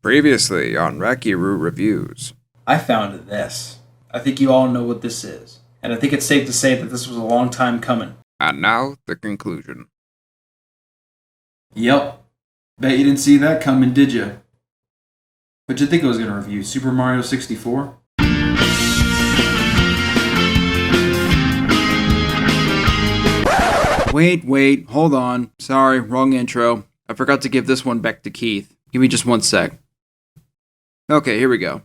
Previously on Rackyrou Reviews. I found this. I think you all know what this is. And I think it's safe to say that this was a long time coming. And now, the conclusion. Yep. Bet you didn't see that coming, did you? What'd you think I was going to review? Super Mario 64? Wait, hold on. Sorry, wrong intro. I forgot to give this one back to Keith. Give me just one sec. Okay, here we go.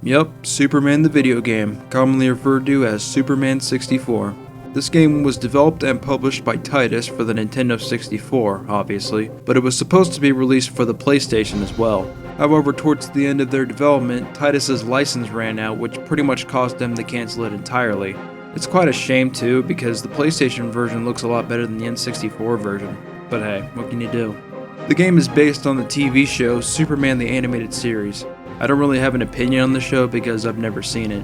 Yep, Superman the video game, commonly referred to as Superman 64. This game was developed and published by Titus for the Nintendo 64, obviously, but it was supposed to be released for the PlayStation as well. However, towards the end of their development, Titus's license ran out, which pretty much caused them to cancel it entirely. It's quite a shame too, because the PlayStation version looks a lot better than the N64 version. But hey, what can you do? The game is based on the TV show Superman the Animated Series. I don't really have an opinion on the show because I've never seen it.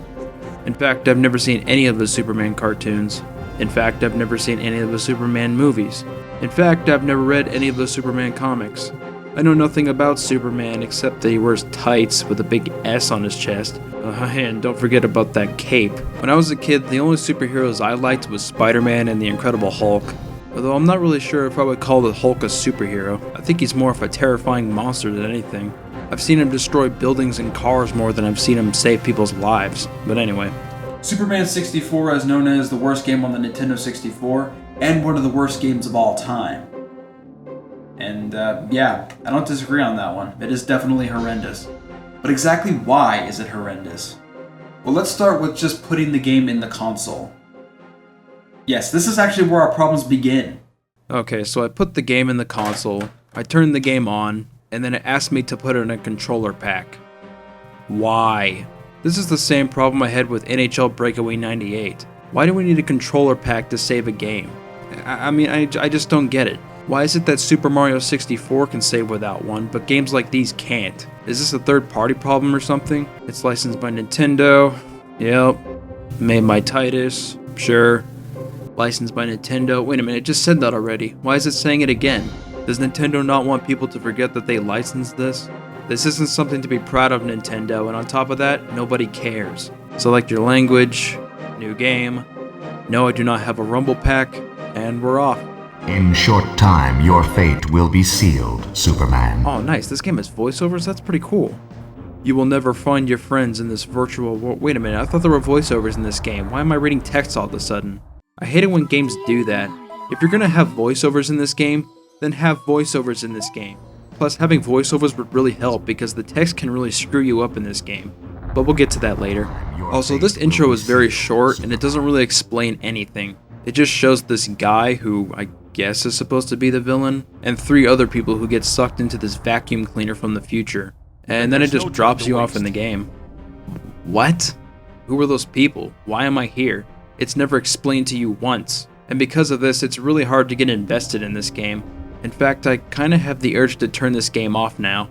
In fact, I've never seen any of the Superman cartoons. In fact, I've never seen any of the Superman movies. In fact, I've never read any of the Superman comics. I know nothing about Superman except that he wears tights with a big S on his chest. And don't forget about that cape. When I was a kid, the only superheroes I liked was Spider-Man and the Incredible Hulk. Although I'm not really sure if I would call the Hulk a superhero. I think he's more of a terrifying monster than anything. I've seen him destroy buildings and cars more than I've seen him save people's lives. But anyway. Superman 64 is known as the worst game on the Nintendo 64, and one of the worst games of all time. And yeah, I don't disagree on that one. It is definitely horrendous. But exactly why is it horrendous? Well, let's start with just putting the game in the console. Yes, this is actually where our problems begin. Okay, so I put the game in the console, I turned the game on, and then it asked me to put it in a controller pack. Why? This is the same problem I had with NHL Breakaway 98. Why do we need a controller pack to save a game? I just don't get it. Why is it that Super Mario 64 can save without one, but games like these can't? Is this a third-party problem or something? It's licensed by Nintendo. Yep. Made by Titus. Sure. Licensed by Nintendo. Wait a minute, it just said that already. Why is it saying it again? Does Nintendo not want people to forget that they licensed this? This isn't something to be proud of, Nintendo, and on top of that, nobody cares. Select your language, new game. No, I do not have a Rumble Pack, and we're off. In short time, your fate will be sealed, Superman. Oh, nice. This game has voiceovers? That's pretty cool. You will never find your friends in this virtual world. Wait a minute, I thought there were voiceovers in this game. Why am I reading text all of a sudden? I hate it when games do that. If you're gonna have voiceovers in this game, then have voiceovers in this game. Plus, having voiceovers would really help because the text can really screw you up in this game. But we'll get to that later. Also, this intro is very short and it doesn't really explain anything. It just shows this guy who I guess is supposed to be the villain, and 3 other people who get sucked into this vacuum cleaner from the future. And then it just drops you off in the game. What? Who are those people? Why am I here? It's never explained to you once. And because of this, it's really hard to get invested in this game. In fact, I kinda have the urge to turn this game off now.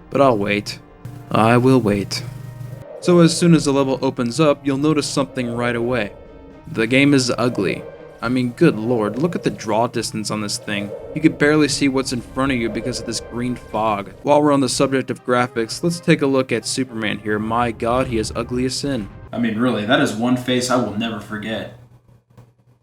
But I'll wait. I will wait. So as soon as the level opens up, you'll notice something right away. The game is ugly. I mean, good lord, look at the draw distance on this thing. You can barely see what's in front of you because of this green fog. While we're on the subject of graphics, let's take a look at Superman here. My god, he is ugly as sin. I mean, really, that is one face I will never forget.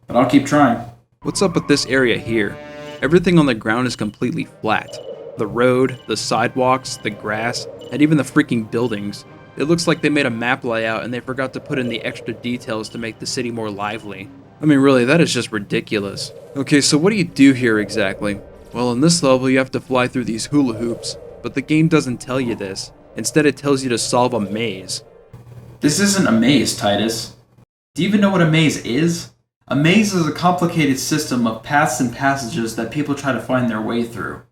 But I'll keep trying. What's up with this area here? Everything on the ground is completely flat. The road, the sidewalks, the grass, and even the freaking buildings. It looks like they made a map layout and they forgot to put in the extra details to make the city more lively. I mean, really, that is just ridiculous. Okay, so what do you do here exactly? Well, in this level, you have to fly through these hula hoops, but the game doesn't tell you this. Instead, it tells you to solve a maze. This isn't a maze, Titus. Do you even know what a maze is? A maze is a complicated system of paths and passages that people try to find their way through.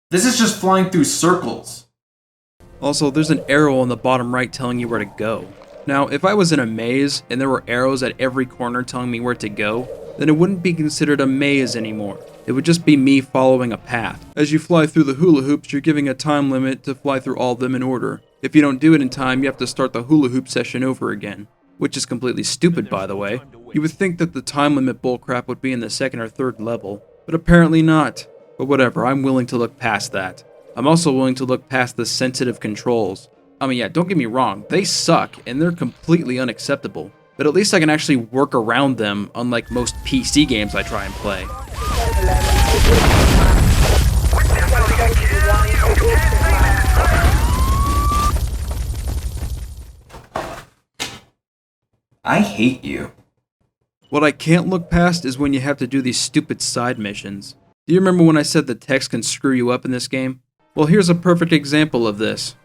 This is just flying through circles. Also, there's an arrow on the bottom right telling you where to go. Now, if I was in a maze and there were arrows at every corner telling me where to go, then it wouldn't be considered a maze anymore. It would just be me following a path. As you fly through the hula hoops, you're giving a time limit to fly through all of them in order. If you don't do it in time, you have to start the hula hoop session over again. Which is completely stupid, by the way. You would think that the time limit bullcrap would be in the second or third level, but apparently not. But whatever, I'm willing to look past that. I'm also willing to look past the sensitive controls. I mean, yeah, don't get me wrong, they suck, and they're completely unacceptable. But at least I can actually work around them, unlike most PC games I try and play. I hate you. What I can't look past is when you have to do these stupid side missions. Do you remember when I said the text can screw you up in this game? Well, here's a perfect example of this.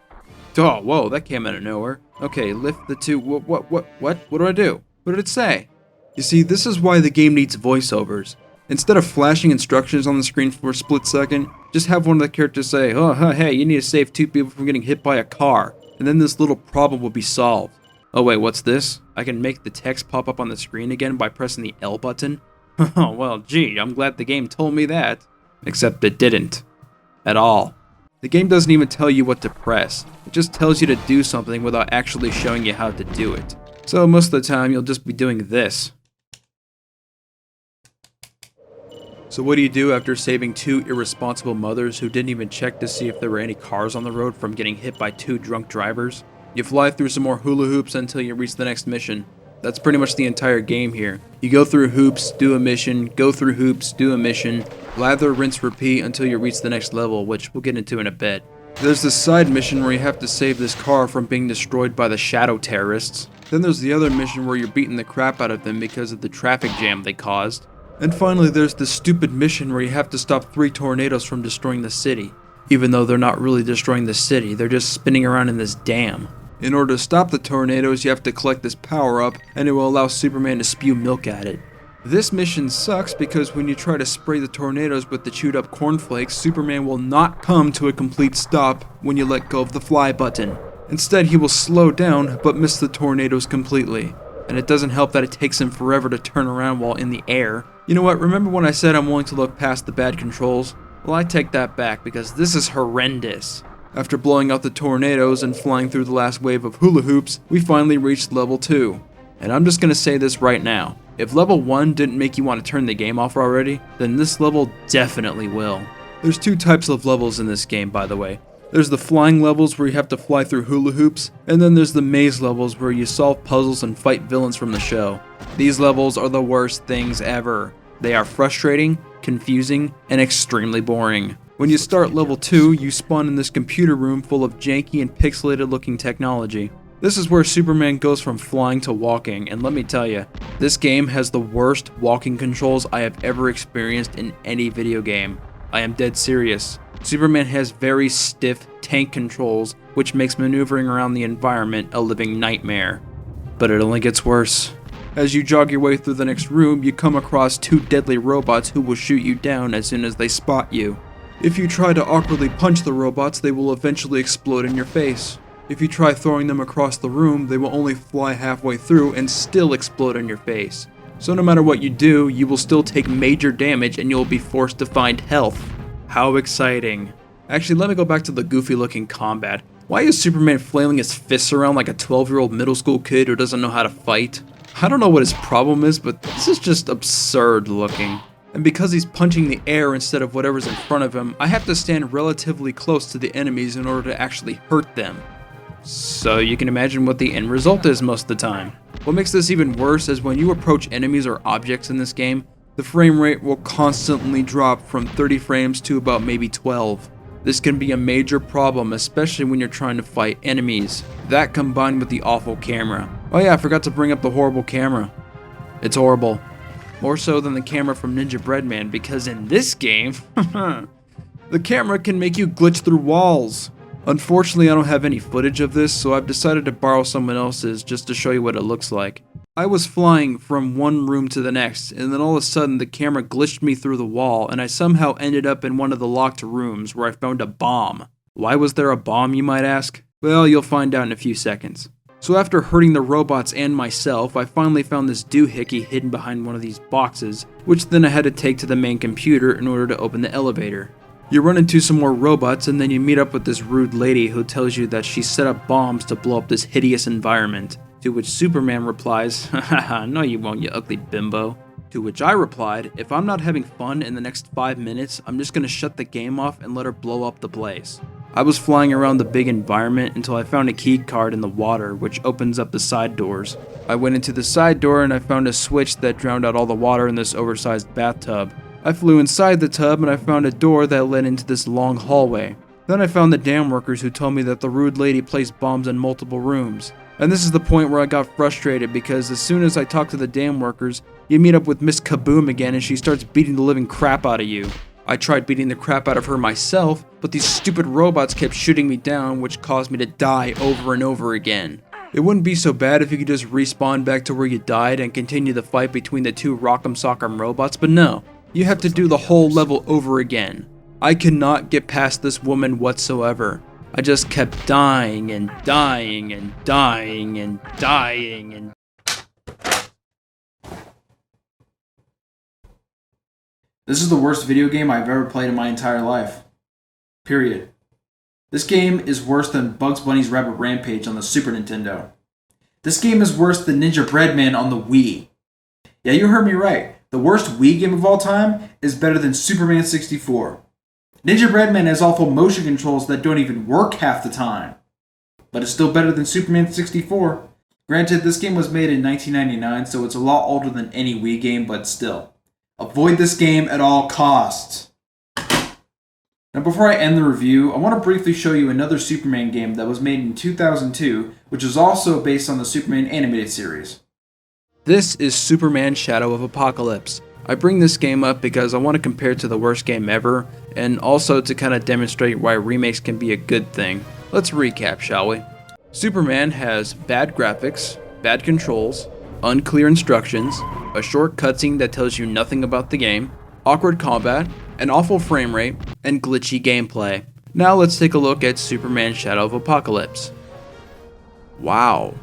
Oh, whoa, that came out of nowhere. Okay, lift the two. What do I do? What did it say? You see, this is why the game needs voiceovers. Instead of flashing instructions on the screen for a split second, just have one of the characters say, hey, you need to save 2 people from getting hit by a car. And then this little problem will be solved. Oh wait, what's this? I can make the text pop up on the screen again by pressing the L button? Oh, well, gee, I'm glad the game told me that. Except it didn't. At all. The game doesn't even tell you what to press. It just tells you to do something without actually showing you how to do it. So most of the time, you'll just be doing this. So what do you do after saving 2 irresponsible mothers who didn't even check to see if there were any cars on the road from getting hit by 2 drunk drivers? You fly through some more hula hoops until you reach the next mission. That's pretty much the entire game here. You go through hoops, do a mission, go through hoops, do a mission, lather, rinse, repeat until you reach the next level, which we'll get into in a bit. There's this side mission where you have to save this car from being destroyed by the shadow terrorists. Then there's the other mission where you're beating the crap out of them because of the traffic jam they caused. And finally there's this stupid mission where you have to stop 3 tornadoes from destroying the city. Even though they're not really destroying the city, they're just spinning around in this dam. In order to stop the tornadoes, you have to collect this power-up, and it will allow Superman to spew milk at it. This mission sucks because when you try to spray the tornadoes with the chewed-up cornflakes, Superman will not come to a complete stop when you let go of the fly button. Instead, he will slow down, but miss the tornadoes completely. And it doesn't help that it takes him forever to turn around while in the air. You know what, remember when I said I'm willing to look past the bad controls? Well, I take that back because this is horrendous. After blowing out the tornadoes and flying through the last wave of hula hoops, we finally reached level 2. And I'm just gonna say this right now. If level 1 didn't make you want to turn the game off already, then this level definitely will. There's 2 types of levels in this game, by the way. There's the flying levels where you have to fly through hula hoops, and then there's the maze levels where you solve puzzles and fight villains from the show. These levels are the worst things ever. They are frustrating, confusing, and extremely boring. When you start level 2, you spawn in this computer room full of janky and pixelated looking technology. This is where Superman goes from flying to walking, and let me tell you, this game has the worst walking controls I have ever experienced in any video game. I am dead serious. Superman has very stiff tank controls, which makes maneuvering around the environment a living nightmare. But it only gets worse. As you jog your way through the next room, you come across 2 deadly robots who will shoot you down as soon as they spot you. If you try to awkwardly punch the robots, they will eventually explode in your face. If you try throwing them across the room, they will only fly halfway through and still explode in your face. So no matter what you do, you will still take major damage and you'll be forced to find health. How exciting. Actually, let me go back to the goofy looking combat. Why is Superman flailing his fists around like a 12-year-old middle school kid who doesn't know how to fight? I don't know what his problem is, but this is just absurd looking. And because he's punching the air instead of whatever's in front of him, I have to stand relatively close to the enemies in order to actually hurt them. So you can imagine what the end result is most of the time. What makes this even worse is when you approach enemies or objects in this game, the frame rate will constantly drop from 30 frames to about maybe 12. This can be a major problem, especially when you're trying to fight enemies. That combined with the awful camera. Oh yeah, I forgot to bring up the horrible camera. It's horrible. More so than the camera from Ninja Breadman, because in this game, the camera can make you glitch through walls. Unfortunately, I don't have any footage of this, so I've decided to borrow someone else's just to show you what it looks like. I was flying from one room to the next, and then all of a sudden the camera glitched me through the wall, and I somehow ended up in one of the locked rooms where I found a bomb. Why was there a bomb, you might ask? Well, you'll find out in a few seconds. So after hurting the robots and myself, I finally found this doohickey hidden behind one of these boxes, which then I had to take to the main computer in order to open the elevator. You run into some more robots, and then you meet up with this rude lady who tells you that she set up bombs to blow up this hideous environment. To which Superman replies, haha, no you won't, you ugly bimbo. To which I replied, if I'm not having fun in the next 5 minutes, I'm just gonna shut the game off and let her blow up the place. I was flying around the big environment until I found a key card in the water, which opens up the side doors. I went into the side door and I found a switch that drowned out all the water in this oversized bathtub. I flew inside the tub and I found a door that led into this long hallway. Then I found the dam workers who told me that the rude lady placed bombs in multiple rooms. And this is the point where I got frustrated because as soon as I talk to the dam workers, you meet up with Miss Kaboom again and she starts beating the living crap out of you. I tried beating the crap out of her myself, but these stupid robots kept shooting me down, which caused me to die over and over again. It wouldn't be so bad if you could just respawn back to where you died and continue the fight between the two Rock'em Sock'em robots, but no, you have to do the whole level over again. I could not get past this woman whatsoever. I just kept dying and dying and dying and dying and... This is the worst video game I've ever played in my entire life. Period. This game is worse than Bugs Bunny's Rabbit Rampage on the Super Nintendo. This game is worse than Ninja Breadman on the Wii. Yeah, you heard me right. The worst Wii game of all time is better than Superman 64. Ninja Breadman has awful motion controls that don't even work half the time. But it's still better than Superman 64. Granted, this game was made in 1999, so it's a lot older than any Wii game, but still. Avoid this game at all costs. Now before I end the review, I want to briefly show you another Superman game that was made in 2002, which is also based on the Superman animated series. This is Superman Shadow of Apocalypse. I bring this game up because I want to compare it to the worst game ever, and also to kind of demonstrate why remakes can be a good thing. Let's recap, shall we? Superman has bad graphics, bad controls, unclear instructions, a short cutscene that tells you nothing about the game, awkward combat, an awful frame rate, and glitchy gameplay. Now let's take a look at Superman Shadow of Apocalypse. Wow,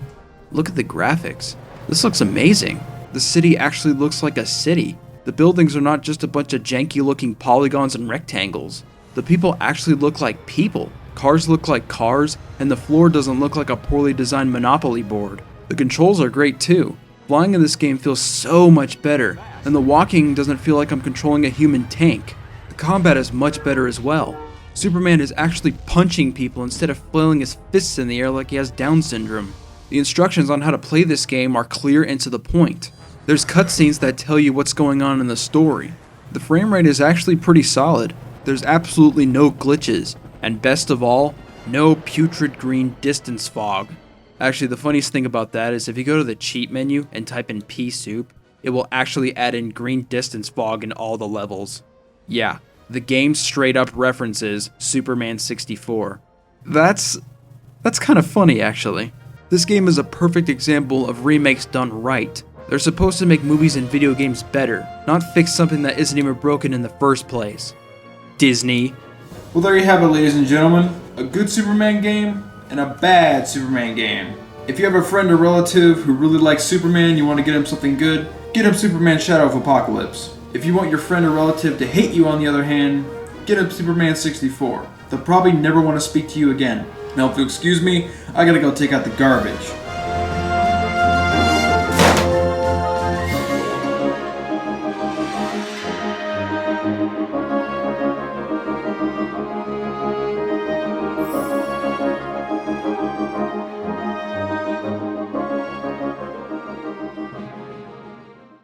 look at the graphics. This looks amazing. The city actually looks like a city. The buildings are not just a bunch of janky looking polygons and rectangles. The people actually look like people. Cars look like cars, and the floor doesn't look like a poorly designed Monopoly board. The controls are great too. Flying in this game feels so much better, and the walking doesn't feel like I'm controlling a human tank. The combat is much better as well. Superman is actually punching people instead of flailing his fists in the air like he has Down syndrome. The instructions on how to play this game are clear and to the point. There's cutscenes that tell you what's going on in the story. The frame rate is actually pretty solid. There's absolutely no glitches, and best of all, no putrid green distance fog. Actually, the funniest thing about that is if you go to the cheat menu and type in pea soup, it will actually add in green distance fog in all the levels. Yeah, the game straight up references Superman 64. That's kind of funny actually. This game is a perfect example of remakes done right. They're supposed to make movies and video games better, not fix something that isn't even broken in the first place. Disney. Well, there you have it, ladies and gentlemen. A good Superman game and a bad Superman game. If you have a friend or relative who really likes Superman, you want to get him something good, get him Superman Shadow of Apocalypse. If you want your friend or relative to hate you, on the other hand, get him Superman 64. They'll probably never want to speak to you again. Now, if you'll excuse me, I gotta go take out the garbage.